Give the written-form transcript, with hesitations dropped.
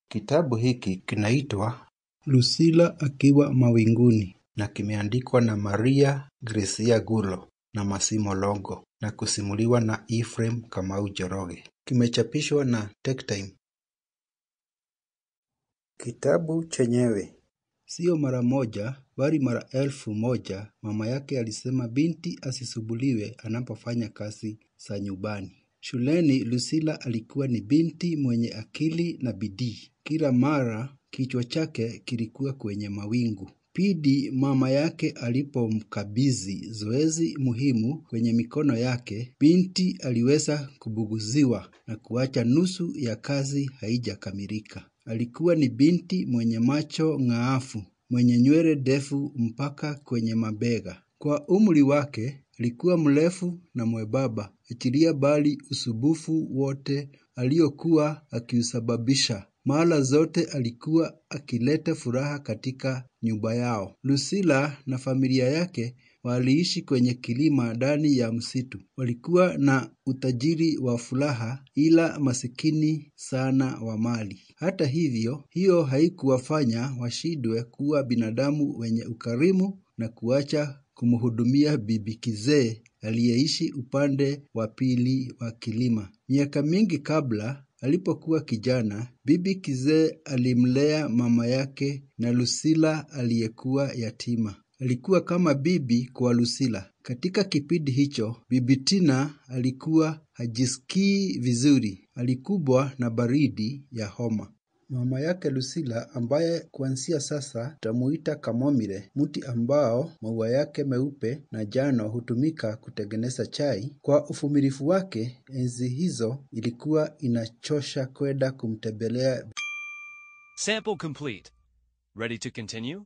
Kitabu hiki kinaitwa Lucilla akiwa mawinguni na kimeandikwa na Maria Grazia Gullo na Massimo Longo na kusimuliwa na Ephraim Kamau Njoroge. Kimechapishwa na TechTime. Kitabu chenyewe. Sio mara moja, bali mara 1000 mama yake alisema binti asisumbuliwe anapofanya kazi za nyumbani. Shuleni Lucilla alikuwa ni binti mwenye akili na bidii. Kila mara kichwa chake kilikuwa kwenye mawingu. Pindi mama yake alipomkabidhi zoezi muhimu kwenye mikono yake, binti aliweza kubuguziwa na kuacha nusu ya kazi haijakamilika. Alikuwa ni binti mwenye macho ng'aafu, mwenye nywele ndefu mpaka kwenye mabega. Kwa umri wake, alikuwa mrefu na mwembamba, achilia mbali usumbufu wote aliokuwa akiusababisha. Mara zote alikuwa akileta furaha katika nyumba yao. Lucilla na familia yake waliishi kwenye kilima ndani ya msitu. Walikuwa na utajiri wa furaha ila masikini sana wa mali. Hata hivyo, hiyo haikuwafanya washindwe kuwa binadamu wenye ukarimu na kuacha kumhudumia bibi kizee aliyeishi upande wa pili wa kilima. Miaka mingi kabla, alipokuwa kijana, bibi kizee alimlea mama yake na Lucilla aliyekuwa yatima. Alikuwa kama bibi kwa Lucilla. Katika kipindi hicho, bibi Tina alikuwa hajisikii vizuri. Alikumbwa na baridi ya homa. Mama yake Lucilla, ambaye kuanzia sasa tutamuita Kamomile, mti ambao maua yake meupe na njano hutumika kutengeneza chai. Kwa uvumilivu wake, enzi hizo ilikuwa inachosha kwenda kumtembelea. Sample complete. Ready to continue?